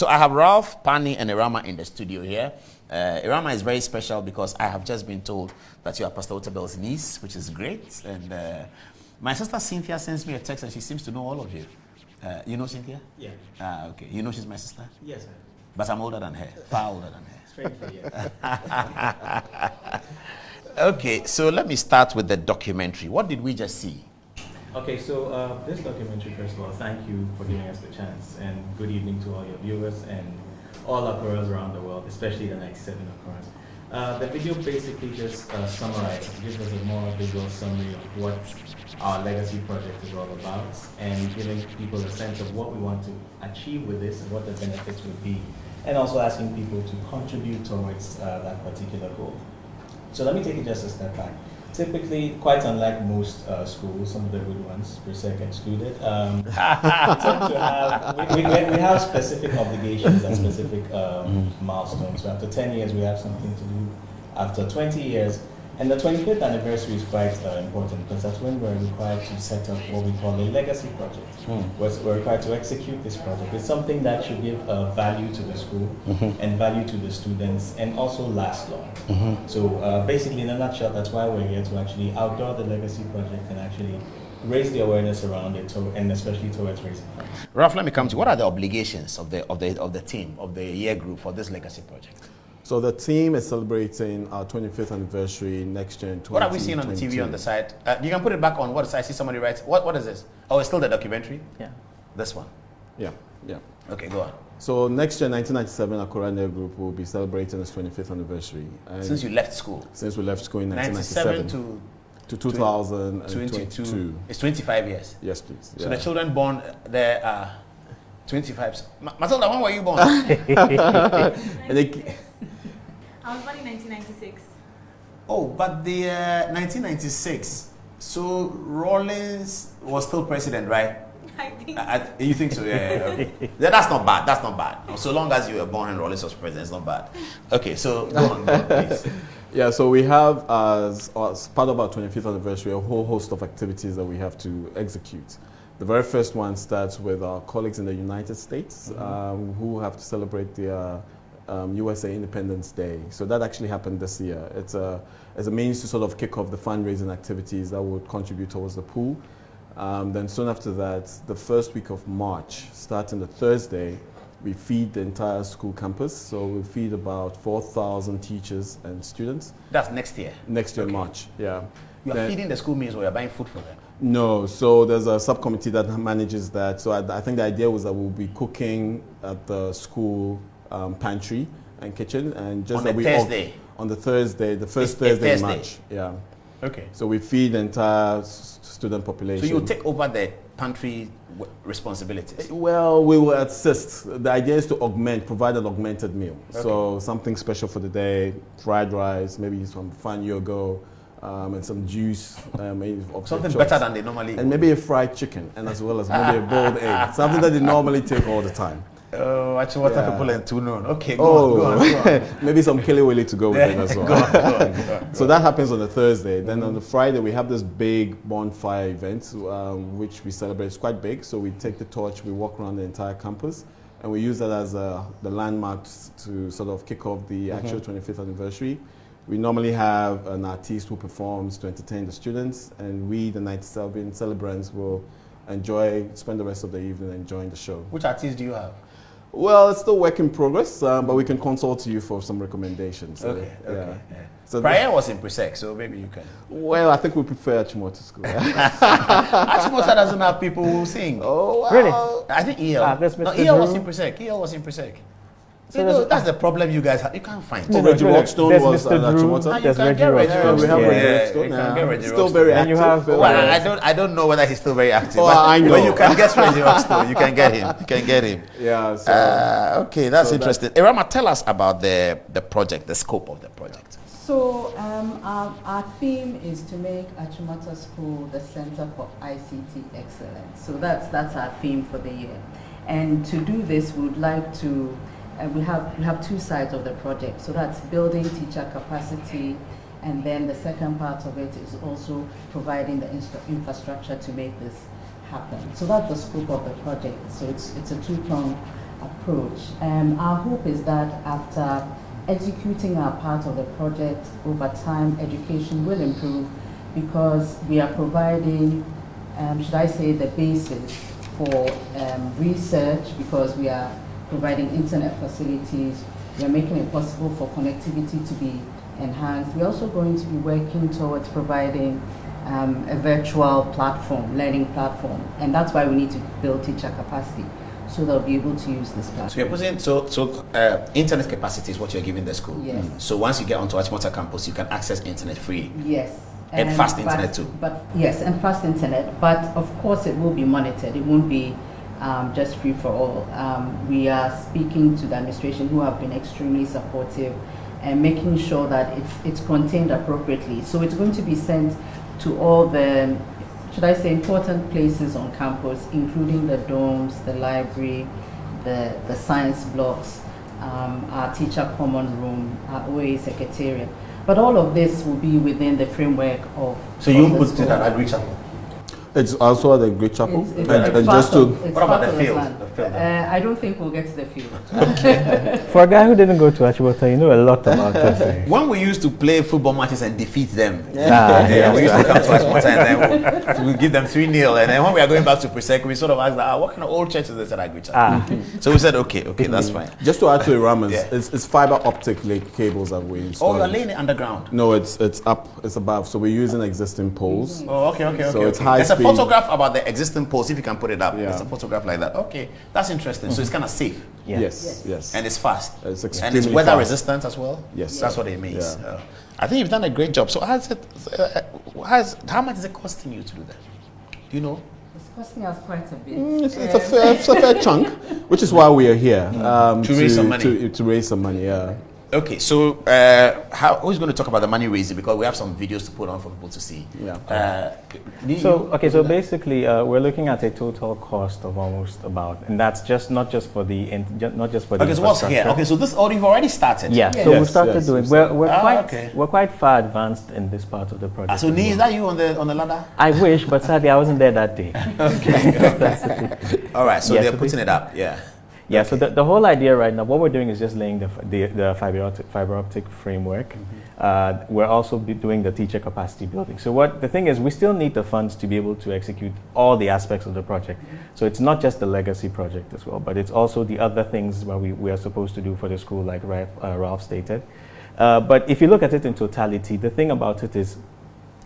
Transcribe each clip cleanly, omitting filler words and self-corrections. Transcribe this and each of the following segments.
So I have Ralph, Pani, and Irama in the studio here. Irama is very special because I have just been told that you are Pastor Otabel's niece, which is great. And my sister Cynthia sends me a text and she seems to know all of you. You know Cynthia? Yeah. Okay. You know she's my sister? Yes, sir. But I'm older than her, far older than her. Strangely, yeah. Okay, so let me start with the documentary. What did we just see? Okay, so this documentary, first of all, thank you for giving us the chance, and good evening to all your viewers and all our Koreans around the world, especially the 97 of course. The video basically just summarizes, gives us a more visual summary of what our legacy project is all about, and giving people a sense of what we want to achieve with this and what the benefits would be, and also asking people to contribute towards that particular goal. So let me take it just a step back. Typically, quite unlike most schools, some of the good ones, PRESEC excluded, we have specific obligations and specific milestones. So after 10 years, we have something to do. After 20 years, and the 25th anniversary is quite important because that's when we're required to set up what we call a legacy project. We're required to execute this project. It's something that should give value to the school and value to the students and also last long. So basically, in a nutshell, that's why we're here to actually outdoor the legacy project and actually raise the awareness around it, and especially towards raising funds. Ralph, let me come to you. What are the obligations of the team, of the year group for this legacy project? So the team is celebrating our 25th anniversary next Gen 2022. What are we seeing on the TV on the side? You can put it back on what side. I see somebody writes. What is this? Oh, it's still the documentary? Yeah. This one? Yeah. Okay, go on. So next Gen 1997, our Korean group will be celebrating its 25th anniversary. And Since you left school? Since we left school in 1997 to 2022. It's 25 years? Yes, please. So the children born there are 25. Matilda, when were you born? I was born in 1996. Oh, but the 1996. So Rawlings was still president, right? I think. You think so? Yeah. Okay. That's not bad. That's not bad. So long as you were born and Rawlings was president, it's not bad. Okay, so go on, please. Yeah, so we have as part of our 25th anniversary a whole host of activities that we have to execute. The very first one starts with our colleagues in the United States who have to celebrate their USA Independence Day. So that actually happened this year. It's a means to sort of kick off the fundraising activities that would contribute towards the pool. Then soon after that, the first week of March, starting the Thursday, we feed the entire school campus. So we feed about 4,000 teachers and students. That's next year? Next year, okay. March, yeah. You are feeding the school meals or you're buying food for them? No, so there's a subcommittee that manages that. So I think the idea was that we'll be cooking at the school pantry and kitchen, and just on the Thursday. On the Thursday, the first Thursday in March. Yeah. Okay. So we feed the entire student population. So you take over the pantry responsibilities? Well, we will assist. The idea is to provide an augmented meal. Okay. So something special for the day, fried rice, maybe some fun yogo, and some juice. Something better than they normally eat. And maybe a fried chicken, and as well as maybe a boiled egg. Something that they normally take all the time. Oh, actually, what people and too known. Okay, go on. Maybe some kili willy to go with it as well. Go on. So that happens on the Thursday. Then on the Friday, we have this big bonfire event, which we celebrate. It's quite big. So we take the torch, we walk around the entire campus, and we use that as the landmark to sort of kick off the actual 25th anniversary. We normally have an artist who performs to entertain the students, and we, the 97 celebrants, will spend the rest of the evening enjoying the show. Which artists do you have? Well, it's still work in progress, but we can consult you for some recommendations. Okay. Yeah. So Prior was in PRESEC, so maybe you can. Well, I think we prefer Achimota School. Achimota doesn't have people who sing. Oh, wow. Really? I think EL. EL was in PRESEC. EL was in PRESEC. So that's the problem you guys have. You can't find. Reggie Rockstone was Mr. Drew. Achimota. There's Reggie Rockstone. We have Reggie Rockstone. You can get Reggie Still Rockstone. very And active. you have. I don't know whether he's still very active. Oh, but, I know. But you can get Reggie Rockstone. You can get him. You can get him. Yeah. So, okay, that's interesting. Irama, tell us about the project, the scope of the project. So our theme is to make Achimota School the Center for ICT Excellence. So that's our theme for the year. And to do this, we would like to, we have two sides of the project. So that's building teacher capacity, and then the second part of it is also providing the infrastructure to make this happen. So that's the scope of the project. So it's a two-pronged approach. Our hope is that after executing our part of the project over time, education will improve because we are providing, should I say, the basis for research, because we are providing internet facilities. We are making it possible for connectivity to be enhanced. We're also going to be working towards providing a virtual platform, learning platform, and that's why we need to build teacher capacity, so they'll be able to use this platform. So you're putting internet capacity is what you're giving the school. Yes. So once you get onto Achimota campus, you can access internet free. Yes. And fast internet too. But yes, and fast internet. But of course, it will be monitored. It won't be just free for all. We are speaking to the administration, who have been extremely supportive, and making sure that it's contained appropriately. So it's going to be sent to all the, should I say, important places on campus, including the dorms, the library, the science blocks, our teacher common room, our OA secretariat. But all of this will be within the framework of. So you put it at Agri Chapel? It's also at the Great Chapel. It's and just to. What about the field? I don't think we'll get to the field. For a guy who didn't go to Achimota, you know a lot about this. When we used to play football matches and defeat them, we used Yeah. to come to Achimota and then we'll give them 3-0. And then when we are going back to Presec, we sort of asked, what kind of old churches is at Agri Chapel? So we said, okay, that's fine. Just to add to Irama's, Yeah. it's fiber optic cables that we installed. Oh, you're laying it underground? No, it's up, it's above. So we're using existing poles. Oh, okay. So it's high There's a speed. photograph about the existing poles, if you can put it up. Yeah. There's a photograph like that. Okay, that's interesting. So it's kind of safe. Yeah. Yes. And it's fast. It's and it's extremely weather fast. resistant as well. Yes. That's what it means. Yeah. I think you've done a great job. So how much is it costing you to do that? Do you know? It's costing us quite a bit. It's a fair chunk, which is why we are here. To raise some money. To raise some money, yeah. Okay, so who's going to talk about the money raising, because we have some videos to put on for people to see. Yeah. So basically, we're looking at a total cost of almost about, and that's just not just for the Okay, so what's here? Okay, so this you've already started. Yeah, Yes. so we Yes, started yes, doing. we've We're quite far advanced in this part of the project. So Nee, is that you on the ladder? I wish, but sadly I wasn't there that day. All right, so Yeah, they're so putting it up. Yeah. Yeah, so the whole idea right now, what we're doing is just laying the fiber optic framework. We're also doing the teacher capacity building. So the thing is, we still need the funds to be able to execute all the aspects of the project. So it's not just the legacy project as well, but it's also the other things where we are supposed to do for the school, like Ralph stated. But if you look at it in totality, the thing about it is,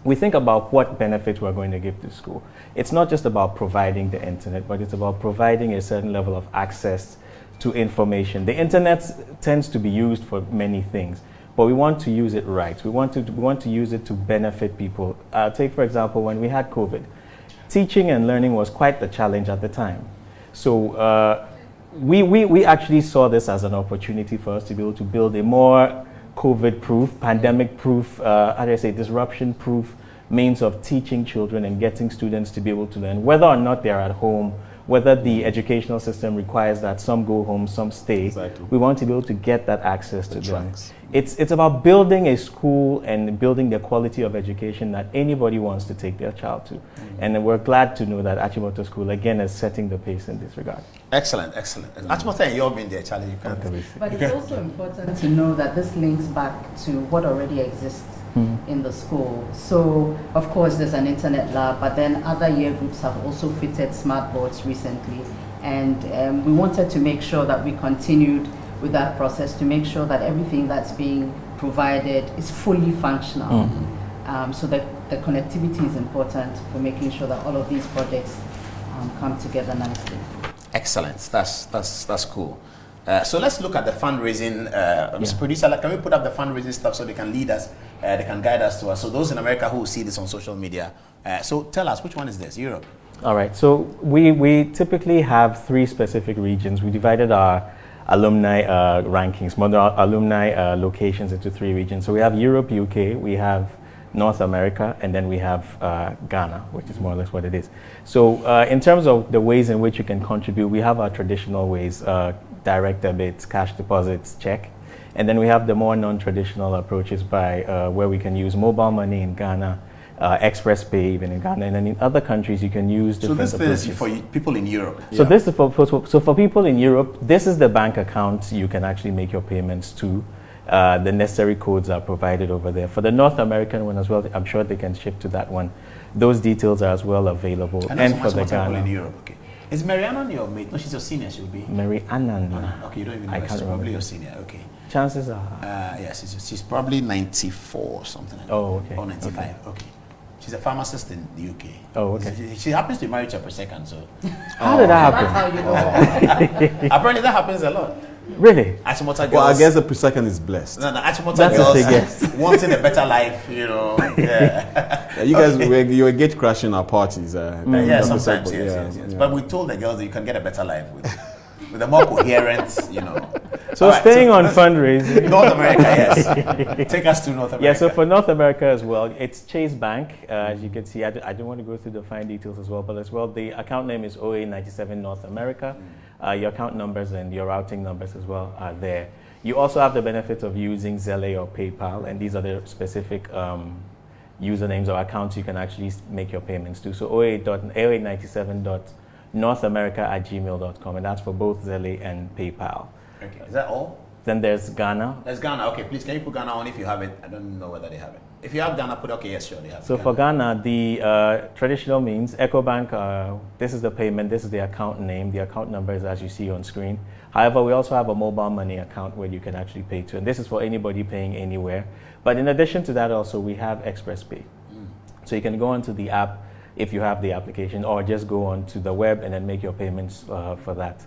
we think about what benefits we're going to give to school. It's not just about providing the internet, but it's about providing a certain level of access to information. The internet tends to be used for many things, but we want to use it right. We want to use it to benefit people. Take, for example, when we had COVID, teaching and learning was quite the challenge at the time. So we actually saw this as an opportunity for us to be able to build a more COVID-proof, pandemic-proof, disruption-proof means of teaching children and getting students to be able to learn, whether or not they're at home, whether the educational system requires that some go home, some stay. Exactly. We want to be able to get that access to them. tracks. It's about building a school and building the quality of education that anybody wants to take their child to. And we're glad to know that Achimota School, again, is setting the pace in this regard. Excellent. Achimota and you've been there, Charlie. You can't. But it's also important to know that this links back to what already exists in the school. So, of course, there's an internet lab, but then other year groups have also fitted smart boards recently. And we wanted to make sure that we continued with that process to make sure that everything that's being provided is fully functional. So that the connectivity is important for making sure that all of these projects come together nicely. Excellent. That's cool. So let's look at the fundraising. Producer, can we put up the fundraising stuff so they can lead us, they can guide us to us? So those in America who will see this on social media. So tell us, which one is this? Europe? All right. So we typically have 3 specific regions. We divided our alumni rankings, alumni locations into 3 regions. So we have Europe, UK, we have North America, and then we have Ghana, which is more or less what it is. So in terms of the ways in which you can contribute, we have our traditional ways, direct debits, cash deposits, check. And then we have the more non-traditional approaches by where we can use mobile money in Ghana, Express Pay even in Ghana, and then in other countries you can use So different this is approaches. for people in Europe. So this is for people in Europe. This is the bank account you can actually make your payments to. The necessary codes are provided over there. For the North American one as well, I'm sure they can shift to that one. Those details are as well available. And for the people in Ghana, Europe. Okay. Is Mariana your mate? No, she's your senior. She'll be. Mary Annan. Okay, you don't even know. I She's can't remember. probably your senior. Okay. Chances are. Yes, she's probably 94 or something like that. Oh, okay. Or 95. Okay. She's a pharmacist in the UK. Oh, okay. She happens to be married to a per-second, so. How did that That's happen? how you know. Apparently that happens a lot. Really? Achimota girls. Well, I guess the per-second is blessed. No, Achimota That's a big girls wanting a better life, you know. Yeah. You guys, you were gate crashing our parties. Yeah, Dr. sometimes, Sekbo, yes. yeah. But we told the girls that you can get a better life with a more coherent, you know. So All right, staying on let's- fundraising. North America, yes. Take us to North America. Yeah, so for North America as well, it's Chase Bank. As you can see, I don't want to go through the fine details as well, but as well, the account name is OAA97 North America. Your account numbers and your routing numbers as well are there. You also have the benefit of using Zelle or PayPal, and these are the specific usernames or accounts you can actually make your payments to. So OA97.northamerica@gmail.com, and that's for both Zelle and PayPal. Okay. Is that all? Then there's Ghana. There's Ghana. Okay, please, can you put Ghana on if you have it? I don't know whether they have it. If you have Ghana, put okay, yes, sure, they have So it. for Ghana, the traditional means, EcoBank, this is the payment, this is the account name, the account number is as you see on screen. However, we also have a mobile money account where you can actually pay to, and this is for anybody paying anywhere. But in addition to that also, we have Express Pay. So you can go onto the app if you have the application, or just go onto the web and then make your payments for that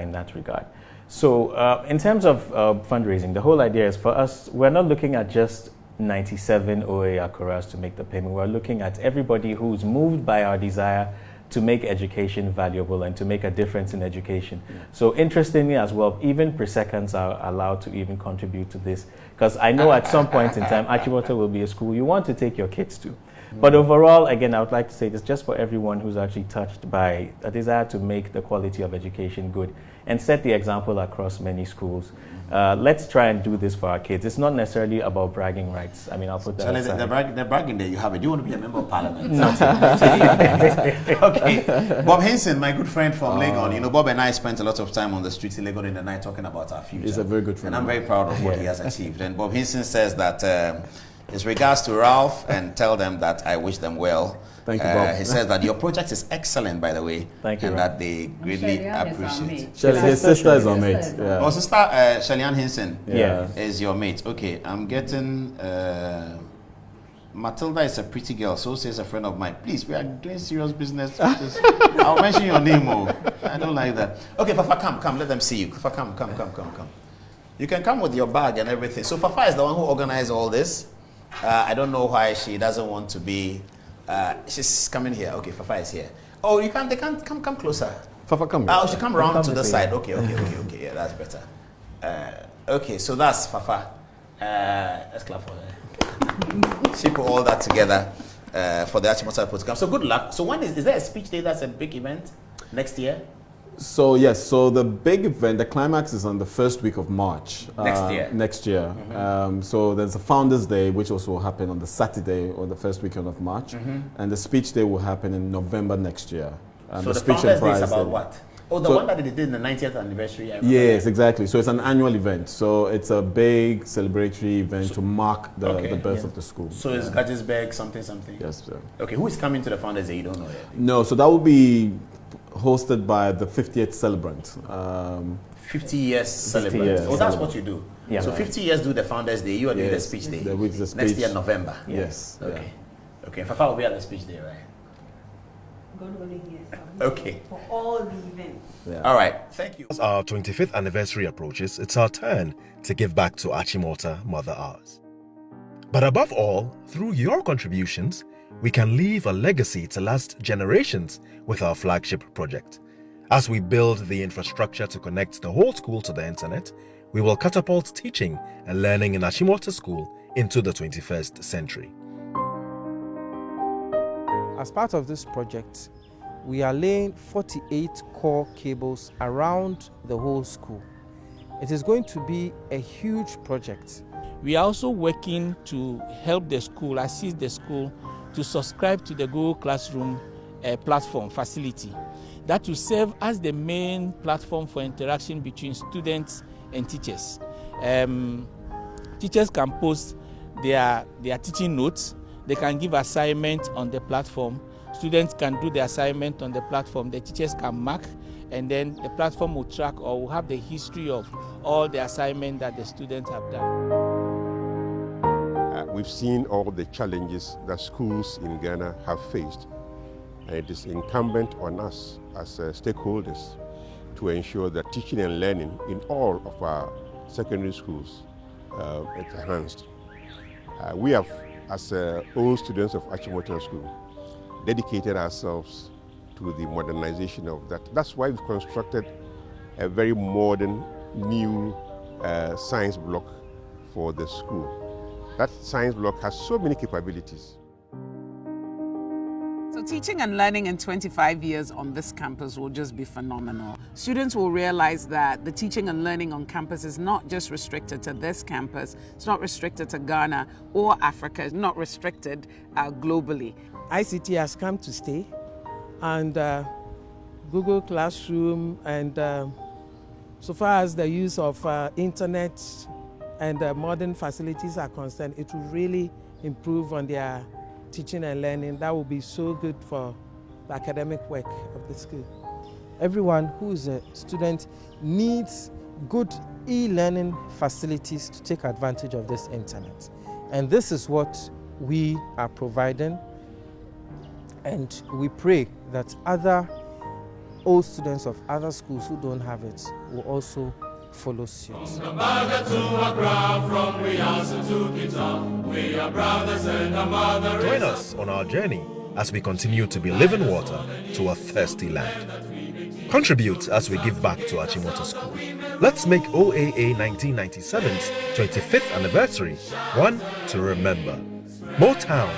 in that regard. So in terms of fundraising, the whole idea is for us, we're not looking at just 97 OA Akoras to make the payment. We're looking at everybody who's moved by our desire to make education valuable and to make a difference in education. So interestingly as well, even per-seconds are allowed to even contribute to this. Because I know at some point in time, Achimota will be a school you want to take your kids to. But overall, again, I would like to say this just for everyone who's actually touched by a desire to make the quality of education good and set the example across many schools. Let's try and do this for our kids. It's not necessarily about bragging rights. I mean, I'll put that Charlie, aside. the bragging there, you have it. Do you want to be a member of parliament? Okay. Bob Hinson, my good friend from Legon. You know, Bob and I spent a lot of time on the streets in Legon in the night talking about our future. He's a very good friend. And I'm very proud of what he has achieved. And Bob Hinson says that his regards to Ralph and tell them that I wish them well. Thank you, Bob. He says that your project is excellent, by the way. Thank you, and Ralph. that they greatly Shelley Ann is our appreciate it. mate. Shelley, his sister is our mate. Sister. Yeah. Oh, sister Shellyan Hinson Yeah. is your mate. Okay, I'm getting... Matilda is a pretty girl, so says a friend of mine. Please, we are doing serious business. I'll mention your name. Oh, I don't like that. Okay, Fafa, come. Let them see you. Fafa, come. You can come with your bag and everything. So Fafa is the one who organized all this. I don't know why she doesn't want to be... she's coming here. Okay, Fafa is here. Oh, they can't come closer. Fafa, come here. Oh, she come around Come to the with side. me. Okay. Yeah, that's better. Okay, so that's Fafa. Let's clap for her. She put all that together for the Achimota program. So good luck. So when is there a speech day that's a big event next year? So yes, so the big event, the climax is on the first week of March. Next year. So there's a Founders Day, which also will happen on the Saturday or the first weekend of March. And the speech day will happen in November next year. And So the speech Founders Day is prize about day- what? Oh, the So- one that they did in the 90th anniversary. I remember Yes, that. exactly. So it's an annual event. So it's a big celebratory event to mark the Okay. birth of the school. So it's Gajesberg something. Yes, sir. Okay, who is coming to the Founders Day? You don't know yet. No, so that will be hosted by the 50th celebrant. 50 years celebrate. years Oh, that's celebrate. what you do. Yeah. So 50 years do the Founders Day. You are doing the Yes, speech day. the Next speech. year, November. Yes. yeah. Okay. Okay, Fafa will be at the speech day, right? God willing, yes. Okay. For all the events. Yeah. All right. Thank you. As our 25th anniversary approaches, it's our turn to give back to Achimota Mother Ours. But above all, through your contributions, we can leave a legacy to last generations with our flagship project. As we build the infrastructure to connect the whole school to the internet, we will catapult teaching and learning in Achimota School into the 21st century. As part of this project, we are laying 48 core cables around the whole school. It is going to be a huge project. We are also working to help the school, assist the school to subscribe to the Google Classroom platform facility. That will serve as the main platform for interaction between students and teachers. Teachers can post their teaching notes. They can give assignments on the platform. Students can do the assignment on the platform. The teachers can mark, and then the platform will track or will have the history of all the assignments that the students have done. We've seen all the challenges that schools in Ghana have faced. And it is incumbent on us as stakeholders to ensure that teaching and learning in all of our secondary schools is enhanced. We have, as old students of Achimota School, dedicated ourselves to the modernization of that. That's why we've constructed a very modern, new science block for the school. That science block has so many capabilities. So teaching and learning in 25 years on this campus will just be phenomenal. Students will realize that the teaching and learning on campus is not just restricted to this campus, it's not restricted to Ghana or Africa, it's not restricted globally. ICT has come to stay, and Google Classroom, and so far as the use of internet and modern facilities are concerned, it will really improve on their teaching and learning. That will be so good for the academic work of the school. Everyone who is a student needs good e-learning facilities to take advantage of this internet. And this is what we are providing. And we pray that other old students of other schools who don't have it will also follow suit. Join us on our journey as we continue to be living water to a thirsty land. Contribute as we give back to Achimota School. Let's make OAA 1997's 25th anniversary one to remember. Motown.